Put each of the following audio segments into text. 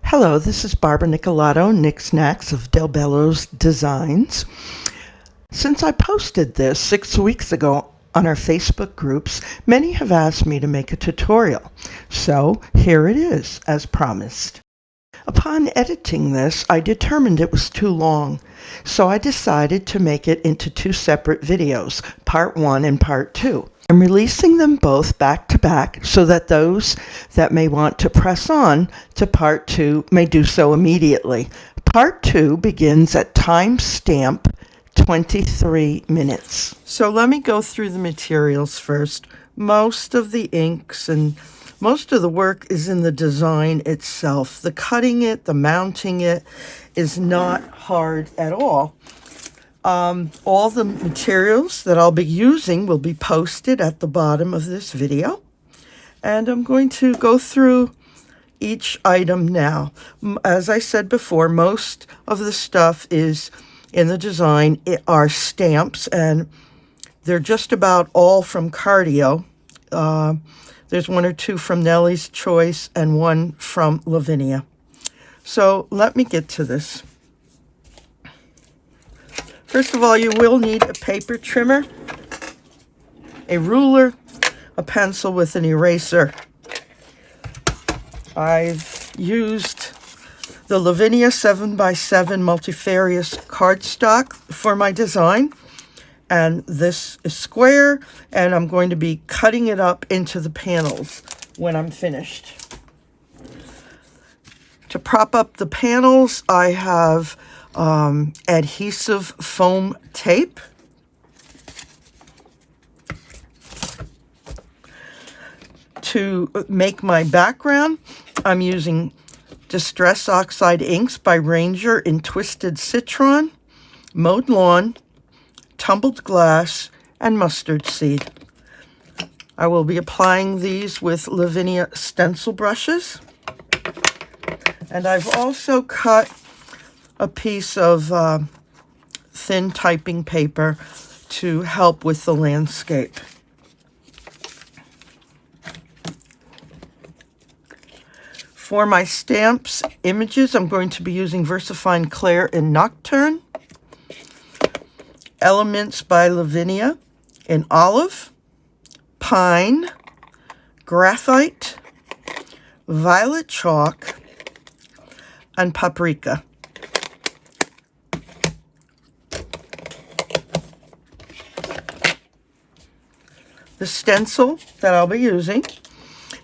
Hello, this is Barbara Nicolato, Nick Snacks of Bello's Designs. Since I posted this 6 weeks ago on our Facebook groups, many have asked me to make a tutorial. So here it is, as promised. Upon editing this, I determined it was too long, so I decided to make it into 2 separate videos, part 1 and part 2. I'm releasing them both back to back so that those that may want to press on to part 2 may do so immediately. Part 2 begins at timestamp 23 minutes. So let me go through the materials first. Most of the inks and most of the work is in the design itself. The cutting it, the mounting it is not hard at all. All the materials that I'll be using will be posted at the bottom of this video. And I'm going to go through each item now. As I said before, most of the stuff is in the design. It are stamps, and they're just about all from Cardio. There's 1 or 2 from Nellie's Choice and 1 from Lavinia. So let me get to this. First of all, you will need a paper trimmer, a ruler, a pencil with an eraser. I've used the Lavinia 7x7 Multifarious Cardstock for my design. And this is square, and I'm going to be cutting it up into the panels when I'm finished. To prop up the panels, I have adhesive foam tape. To make my background, I'm using Distress Oxide inks by Ranger in Twisted Citron, Mowed Lawn, Tumbled Glass, and Mustard Seed. I will be applying these with Lavinia stencil brushes. And I've also cut a piece of thin typing paper to help with the landscape. For my stamps images, I'm going to be using Versafine Clair in Nocturne, Elements by Lavinia in Olive, Pine, Graphite, Violet Chalk, and Paprika. The stencil that I'll be using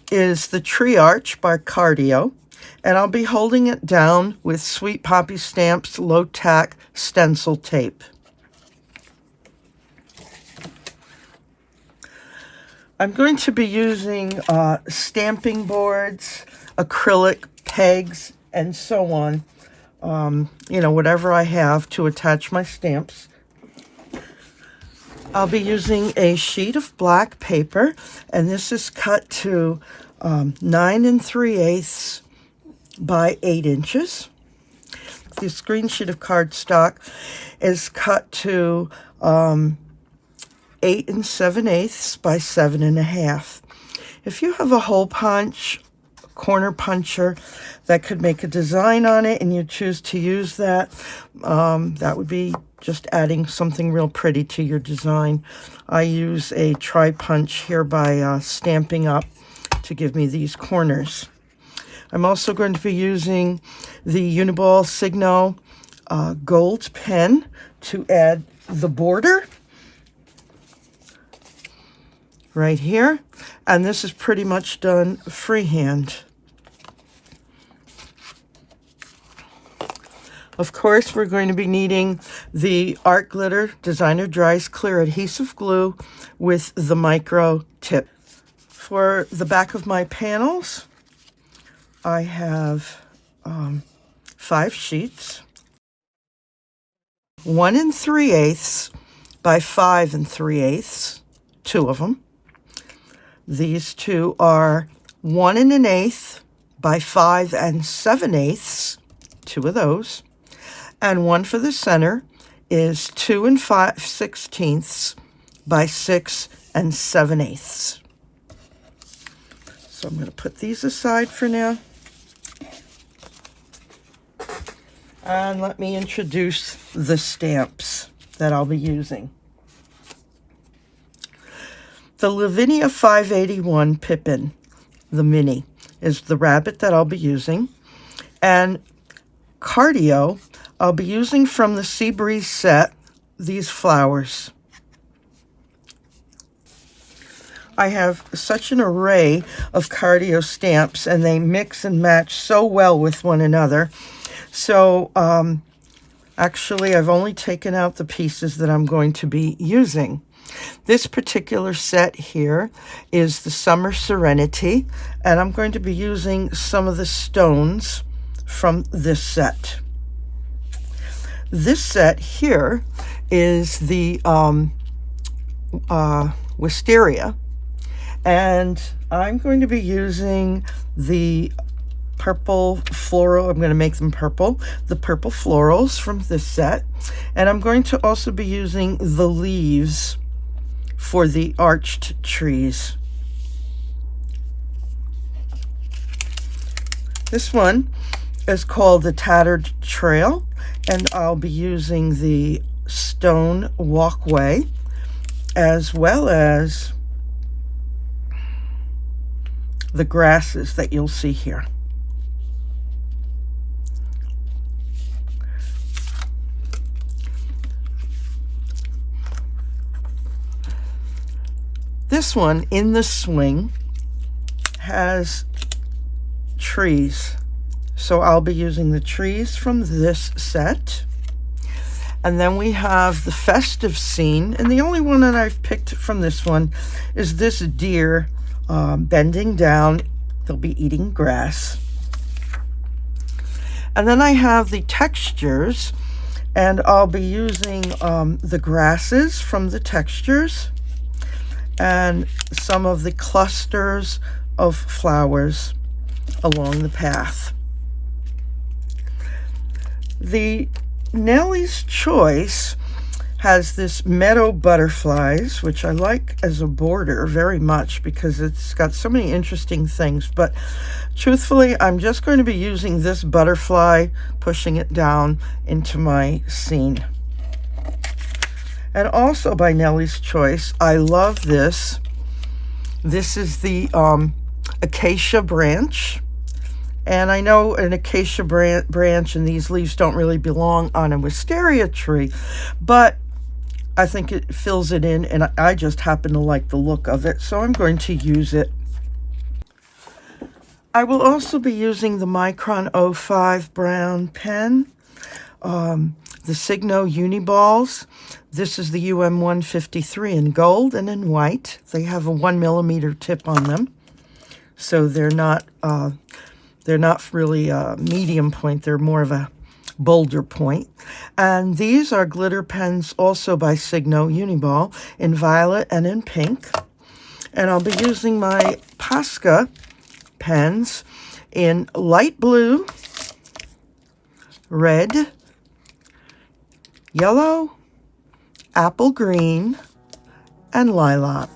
is the Tree Arch by Cardio, and I'll be holding it down with Sweet Poppy Stamps low-tack stencil tape. I'm going to be using stamping boards, acrylic pegs, and so on. Whatever I have to attach my stamps. I'll be using a sheet of black paper, and this is cut to 9 3/8 by 8 inches. The screen sheet of cardstock is cut to 8 7/8 by 7 1/2. If you have a hole punch, corner puncher that could make a design on it and you choose to use that, that would be just adding something real pretty to your design. I use a tri-punch here by Stamping Up to give me these corners. I'm also going to be using the Uniball Signo gold pen to add the border right here, and this is pretty much done freehand. Of course, we're going to be needing the Art Glitter Designer Dries Clear Adhesive Glue with the micro tip. For the back of my panels, I have 5 sheets, 1 3/8 by 5 3/8, 2 of them. These 2 are 1 1/8 by 5 7/8, 2 of those. And one for the center is 2 5/16 by 6 7/8. So I'm going to put these aside for now. And let me introduce the stamps that I'll be using. The Lavinia 581 Pippin, the mini, is the rabbit that I'll be using. And Cardio, I'll be using from the Sea Breeze set, these flowers. I have such an array of Cardio stamps, and they mix and match so well with one another. So actually, I've only taken out the pieces that I'm going to be using. This particular set here is the Summer Serenity, and I'm going to be using some of the stones from this set. This set here is the Wisteria, and I'm going to be using the purple floral. I'm going to make them purple, the purple florals from this set, and I'm going to also be using the leaves for the arched trees. This one is called the Tattered Trail, and I'll be using the stone walkway as well as the grasses that you'll see here. This one, In the Swing, has trees. So I'll be using the trees from this set. And then we have the Festive Scene. And the only one that I've picked from this one is this deer bending down. They'll be eating grass. And then I have the textures. And I'll be using the grasses from the textures and some of the clusters of flowers along the path. The Nellie's Choice has this meadow butterflies, which I like as a border very much because it's got so many interesting things. But truthfully, I'm just going to be using this butterfly, pushing it down into my scene. And also by Nellie's Choice, I love this. This is the acacia branch. And I know an acacia branch and these leaves don't really belong on a wisteria tree, but I think it fills it in, and I just happen to like the look of it, so I'm going to use it. I will also be using the Micron 05 brown pen, the Signo Uniballs. This is the UM153 in gold and in white. They have a 1mm tip on them, so they're not really a medium point. They're more of a boulder point. And these are glitter pens also by Signo Uniball in violet and in pink. And I'll be using my Posca pens in light blue, red, yellow, apple green, and lilac.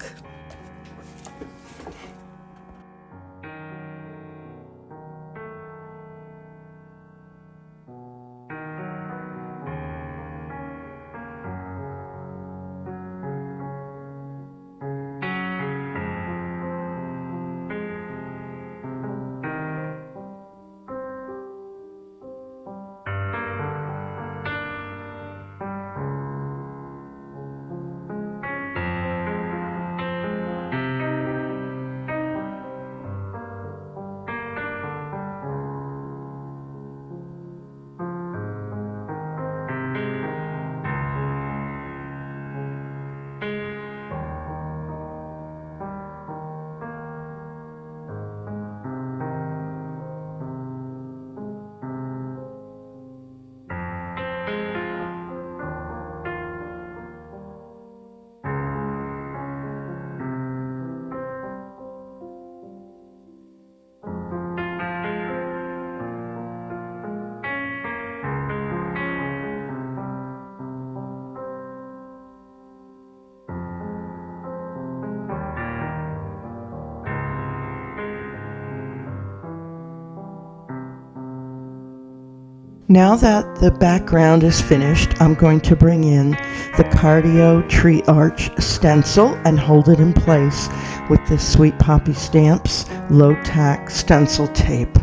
Now that the background is finished, I'm going to bring in the Cardio Tree Arch stencil and hold it in place with this Sweet Poppy Stamps low-tack stencil tape.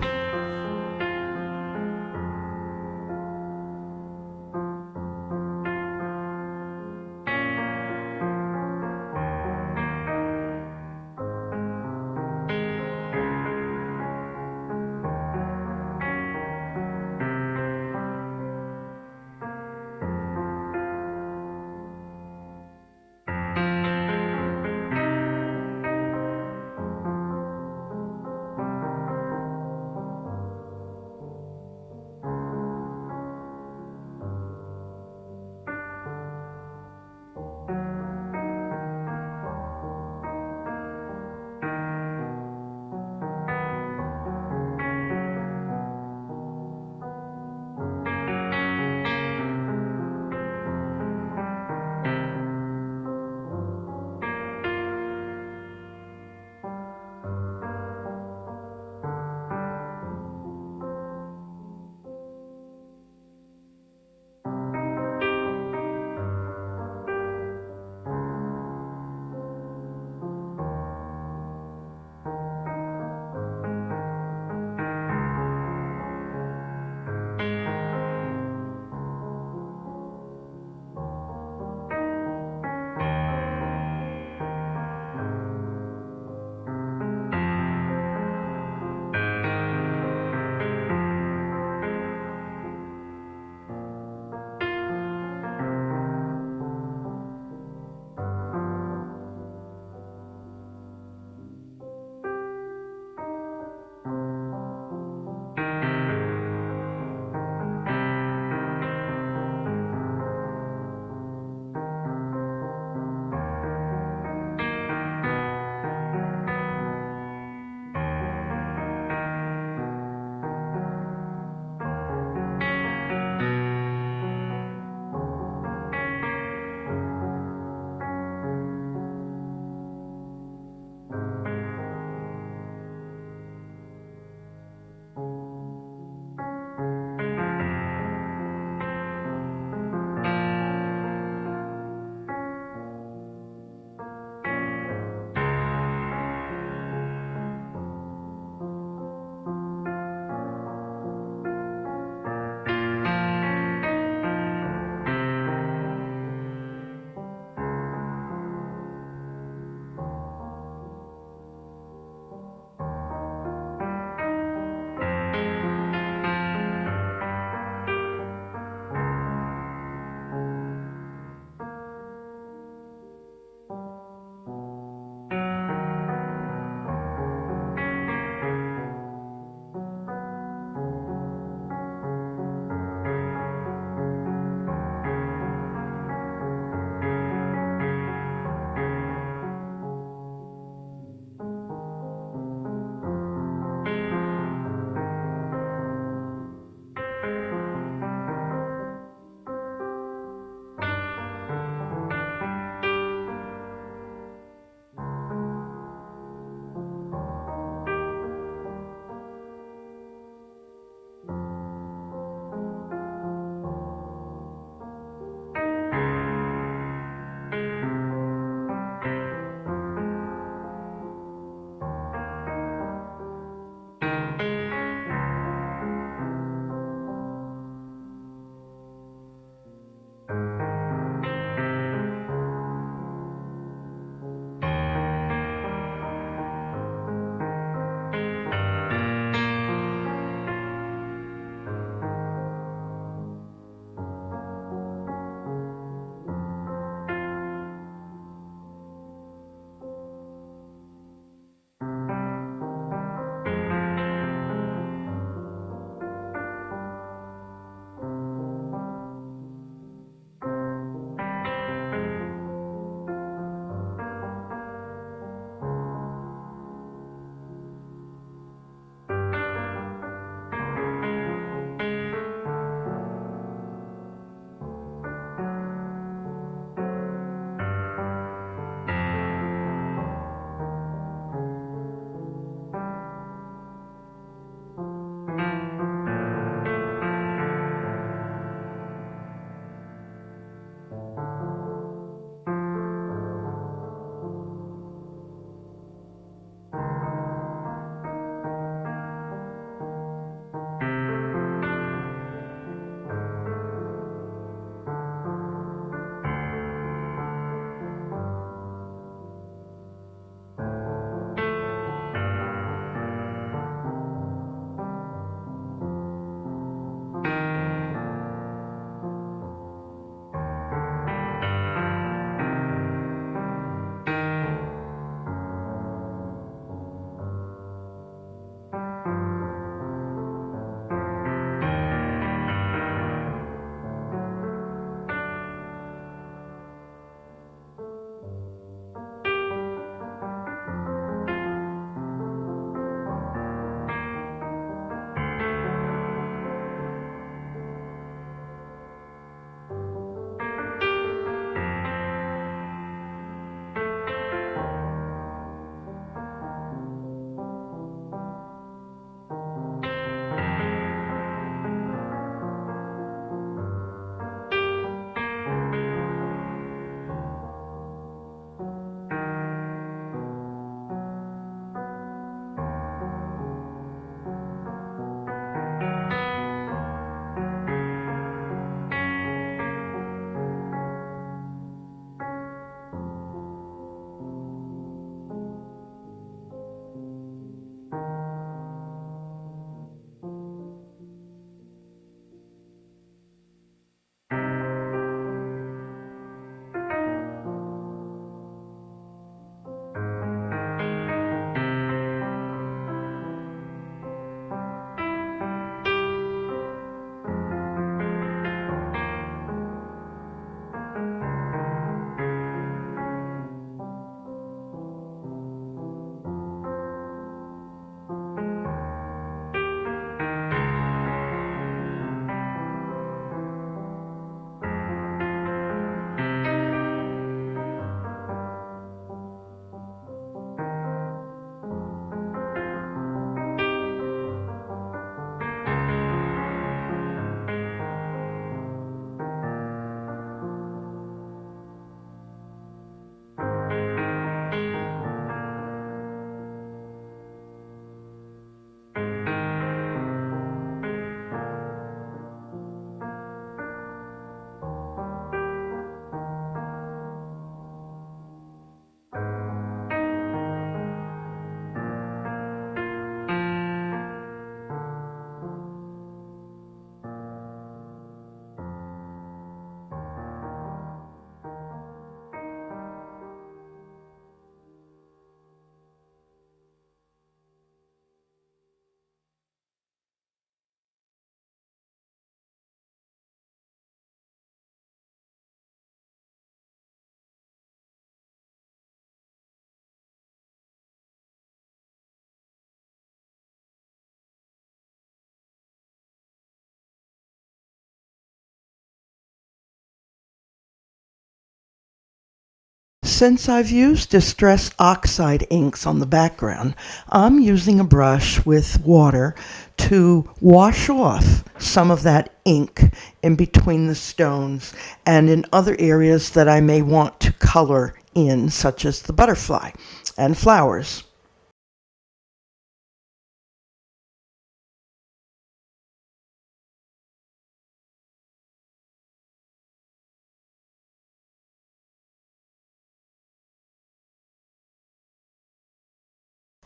Since I've used distressed oxide inks on the background, I'm using a brush with water to wash off some of that ink in between the stones and in other areas that I may want to color in, such as the butterfly and flowers.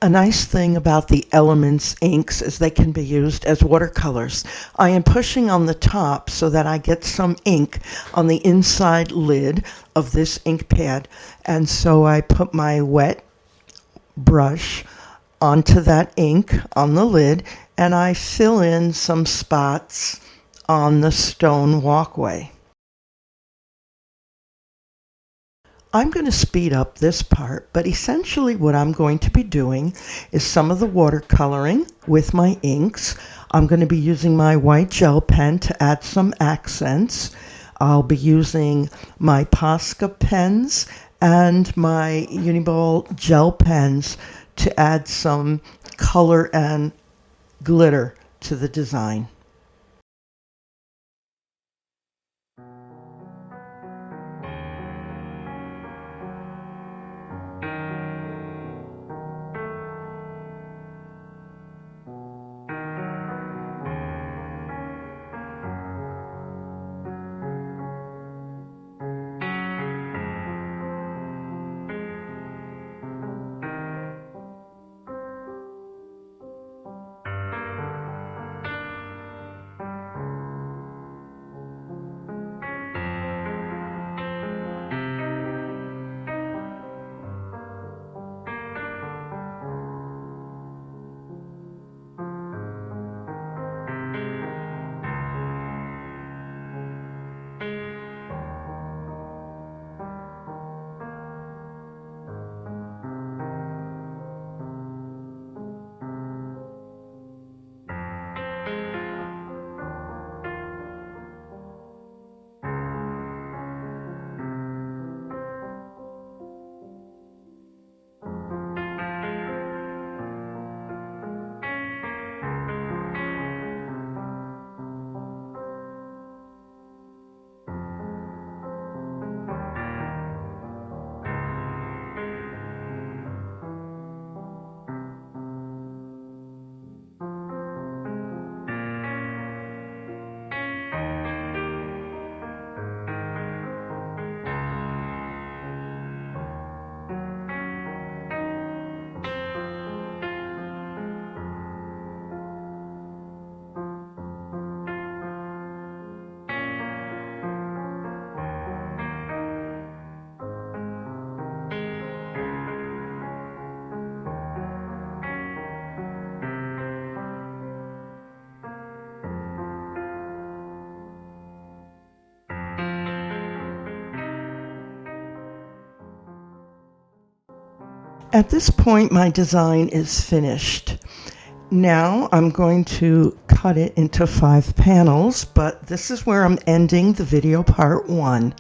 A nice thing about the Elements inks is they can be used as watercolors. I am pushing on the top so that I get some ink on the inside lid of this ink pad, and so I put my wet brush onto that ink on the lid, and I fill in some spots on the stone walkway. I'm going to speed up this part, but essentially what I'm going to be doing is some of the watercoloring with my inks. I'm going to be using my white gel pen to add some accents. I'll be using my Posca pens and my Uniball gel pens to add some color and glitter to the design. At this point, my design is finished. Now I'm going to cut it into 5 panels, but this is where I'm ending the video part 1.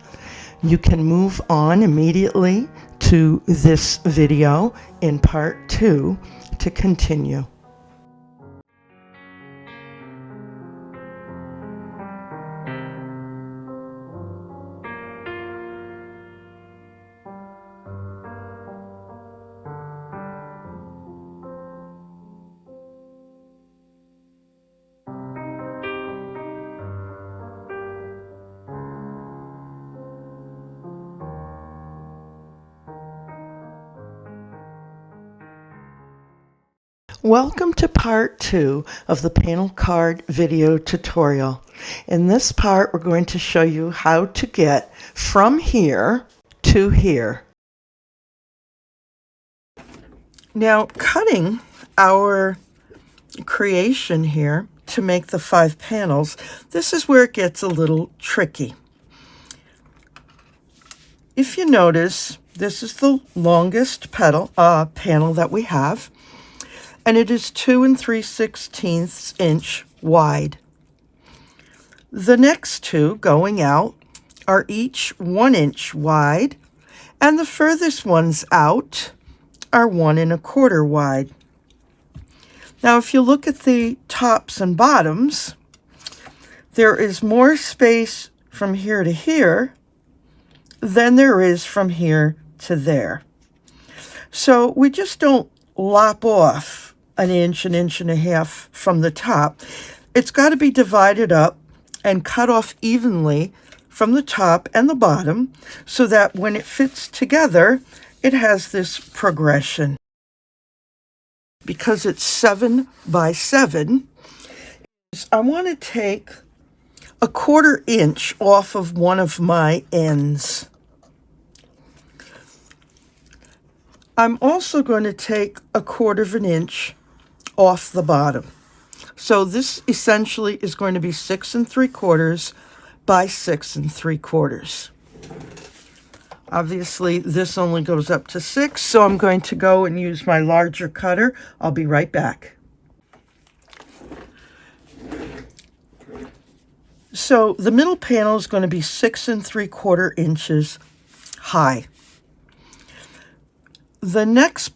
You can move on immediately to this video in part 2 to continue. Welcome to part 2 of the panel card video tutorial. In this part, we're going to show you how to get from here to here. Now, cutting our creation here to make the 5 panels, this is where it gets a little tricky. If you notice, this is the longest panel that we have, and it is 2 3/16 inch wide. The next 2 going out are each 1 inch wide And the furthest ones out are 1 1/4 wide. Now, if you look at the tops and bottoms, there is more space from here to here than there is from here to there. So we just don't lop off an inch and a half from the top. It's got to be divided up and cut off evenly from the top and the bottom so that when it fits together, it has this progression. Because it's 7 by 7, I want to take 1/4 inch off of one of my ends. I'm also going to take 1/4 inch off the bottom. So this essentially is going to be 6 3/4 by 6 3/4. Obviously, this only goes up to 6, so I'm going to go and use my larger cutter. I'll be right back. So the middle panel is going to be 6 3/4 inches high. The next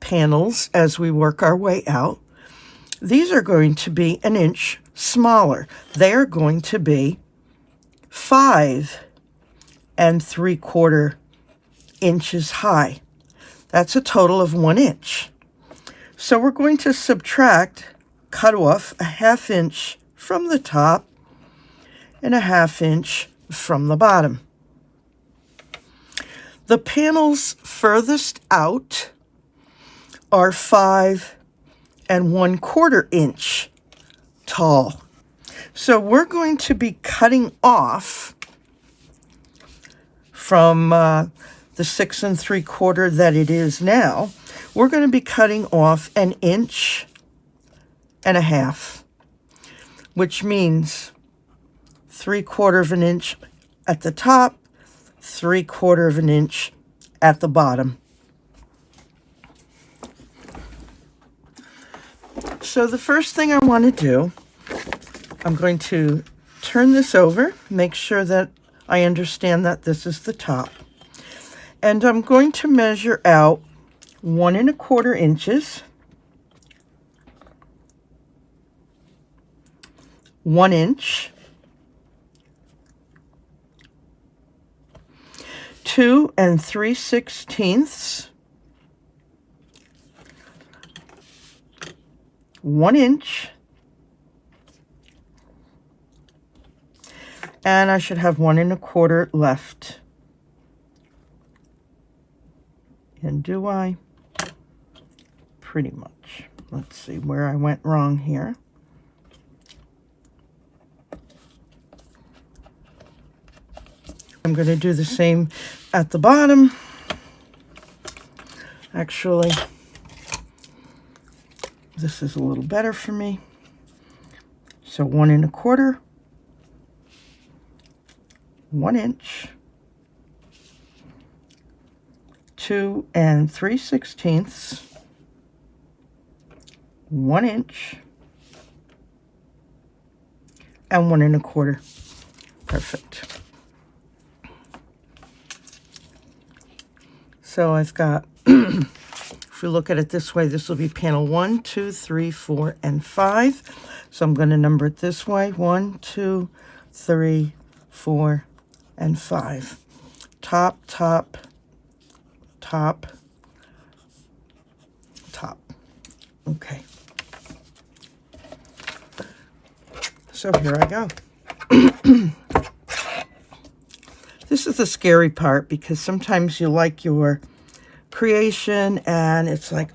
panels, as we work our way out, these are going to be an inch smaller. They are going to be 5 3/4 inches high. That's a total of 1 inch. So we're going to subtract, cut off 1/2 inch from the top and 1/2 inch from the bottom. The panels furthest out are 5 1/4 inch tall. So we're going to be cutting off from the 6 3/4 that it is now. We're going to be cutting off 1.5 inches, which means 3/4 inch at the top, 3/4 inch at the bottom. So the first thing I want to do, I'm going to turn this over, make sure that I understand that this is the top. And I'm going to measure out 1 1/4 inches, 1 inch, 2 3/16, 1 inch, and I should have 1 1/4 left. And do I? Pretty much. Let's see where I went wrong here. I'm going to do the same at the bottom. Actually, this is a little better for me. So 1 1/4, 1 inch, 2 3/16, 1 inch, and 1 1/4. Perfect. So I've got, if we look at it this way, this will be panel 1, 2, 3, 4, and 5. So I'm going to number it this way: 1, 2, 3, 4, and 5. Top, top, top, top. Okay. So here I go. This is the scary part, because sometimes you like your creation and it's like,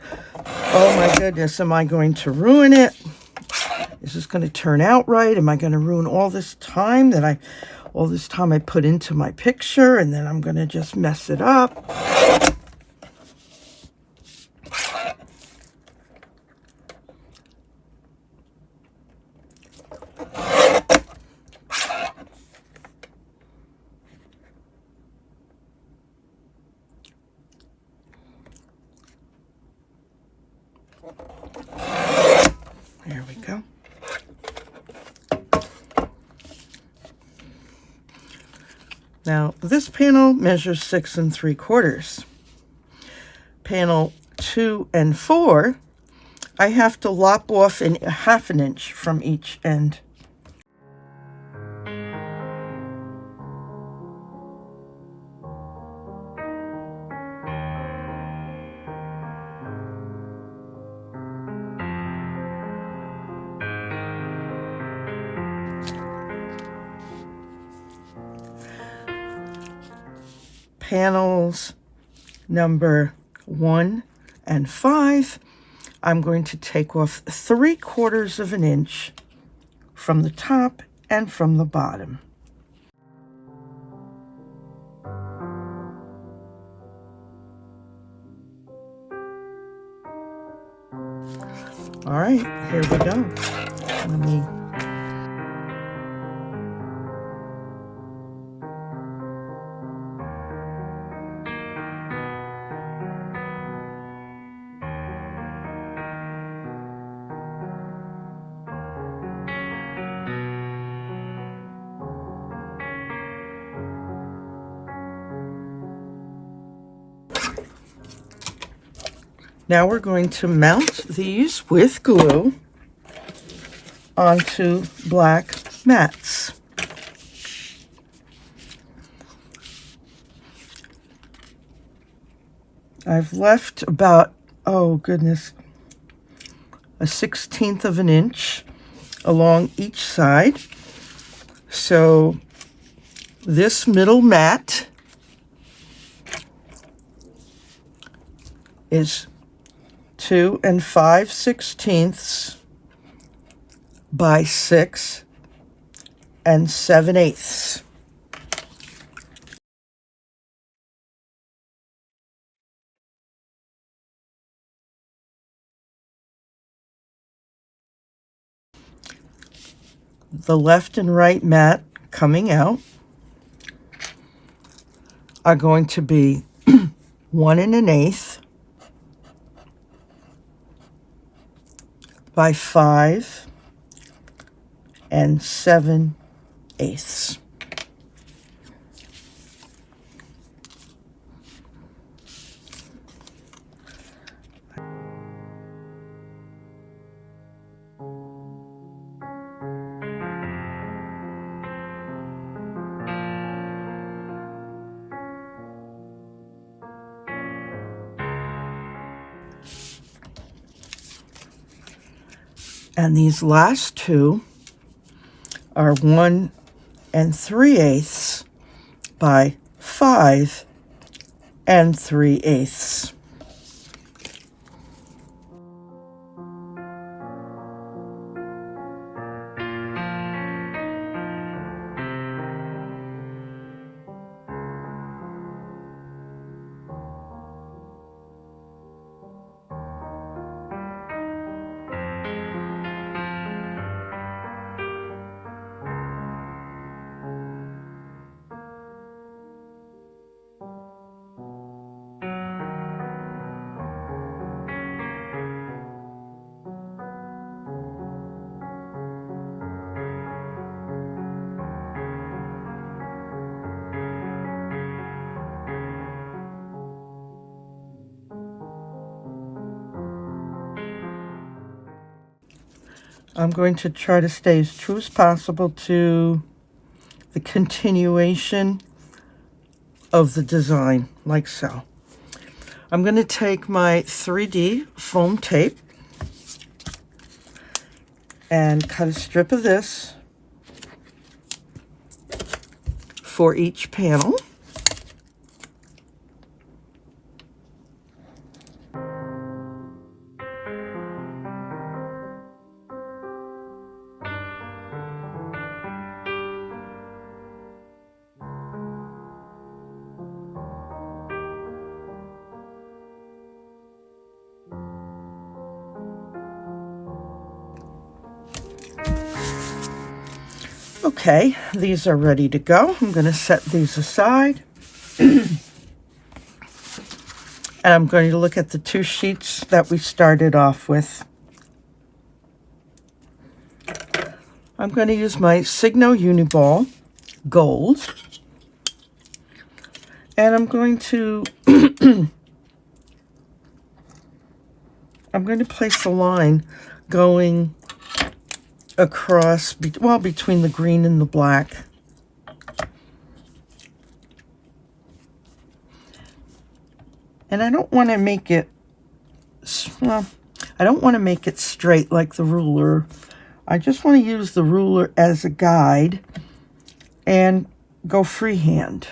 oh my goodness, am I going to ruin it? Is this going to turn out right? Am I going to ruin all this time I put into my picture, and then I'm going to just mess it up? There we go. Now, this panel measures 6 3/4. Panel 2 and 4, I have to lop off a 1/2 inch from each end. Panels number 1 and 5, I'm going to take off 3/4 of an inch from the top and from the bottom. All right, here we go. Let me Now we're going to mount these with glue onto black mats. I've left about, oh goodness, a 1/16 of an inch along each side. So this middle mat is 2 5/16 by 6 7/8. The left and right mat coming out are going to be 1 1/8 by 5 7/8. And these last two are 1 3/8 by 5 3/8. I'm going to try to stay as true as possible to the continuation of the design, like so. I'm going to take my 3D foam tape and cut a strip of this for each panel. Okay, these are ready to go. I'm going to set these aside. And I'm going to look at the 2 sheets that we started off with. I'm going to use my Signo Uniball Gold. And I'm going to I'm going to place the line going across, well, between the green and the black. And I don't want to make it, well, I don't want to make it straight like the ruler. I just want to use the ruler as a guide and go freehand.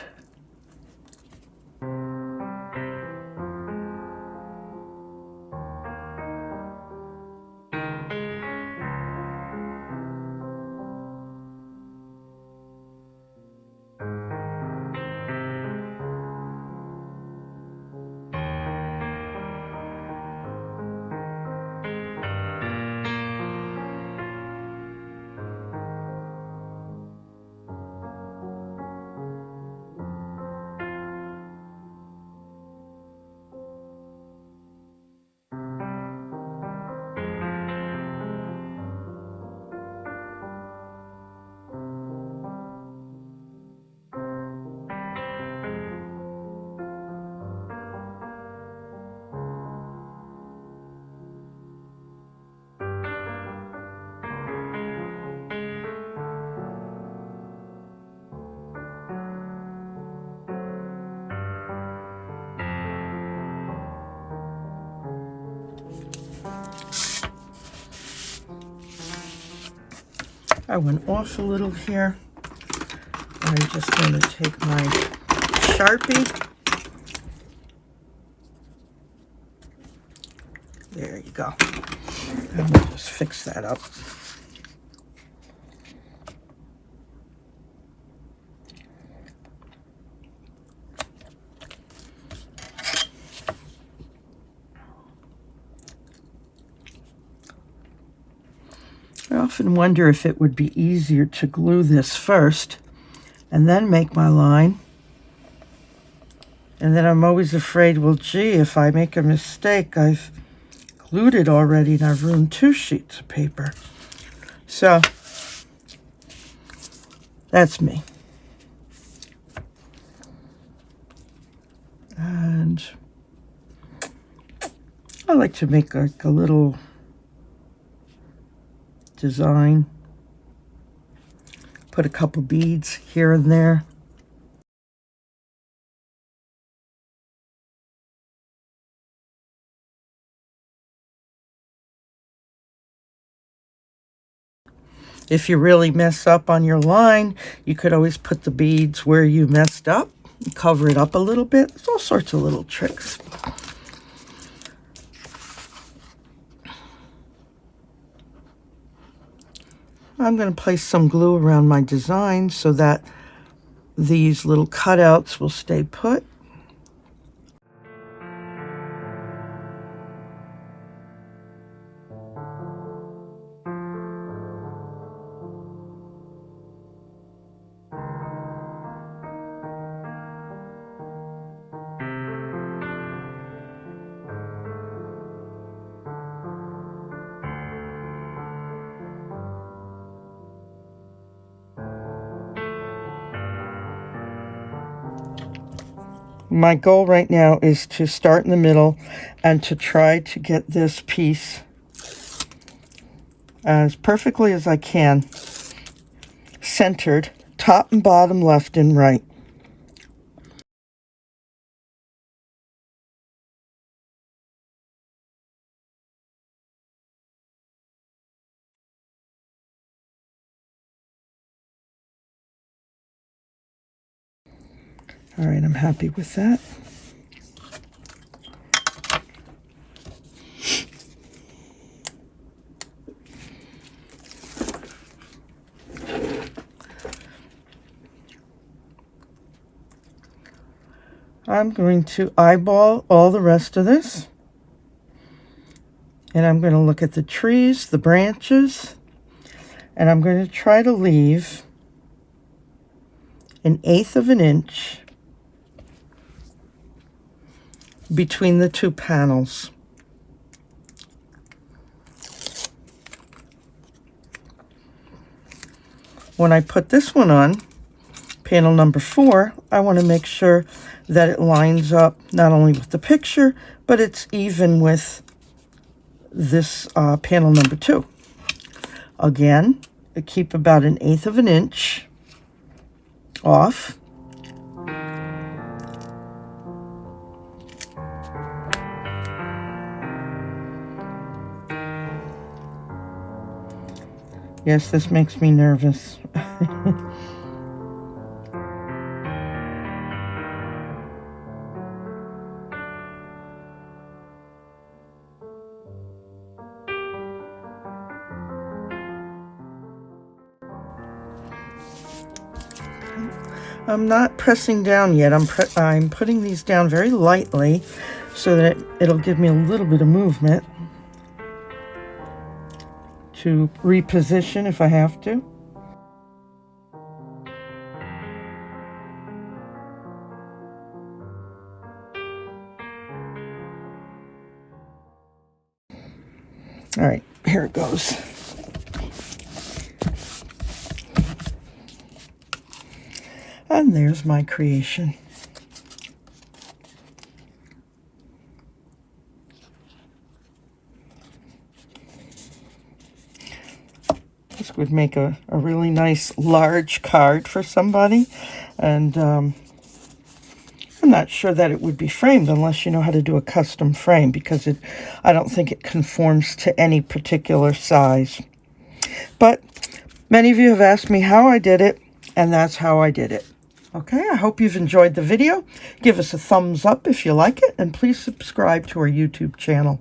I went off a little here. I'm just going to take my Sharpie. There you go. And we'll just fix that up. I often wonder if it would be easier to glue this first and then make my line. And then I'm always afraid, well, gee, if I make a mistake, I've glued it already and I've ruined 2 sheets of paper. So that's me. And I like to make like a little design. Put a couple beads here and there. If you really mess up on your line, you could always put the beads where you messed up, cover it up a little bit. There's all sorts of little tricks. I'm going to place some glue around my design so that these little cutouts will stay put. My goal right now is to start in the middle and to try to get this piece as perfectly as I can centered, top and bottom, left and right. All right, I'm happy with that. I'm going to eyeball all the rest of this. And I'm going to look at the trees, the branches, and I'm going to try to leave 1/8 of an inch between the 2 panels. When I put this one on, panel number 4, I want to make sure that it lines up not only with the picture, but it's even with this panel number 2. Again, I keep about 1/8 of an inch off. Yes, this makes me nervous. I'm not pressing down yet. I'm putting these down very lightly so that it'll give me a little bit of movement to reposition if I have to. All right, here it goes. And there's my creation. This would make a really nice large card for somebody. And I'm not sure that it would be framed unless you know how to do a custom frame, because I don't think it conforms to any particular size. But many of you have asked me how I did it, and that's how I did it. Okay, I hope you've enjoyed the video. Give us a thumbs up if you like it, and please subscribe to our YouTube channel.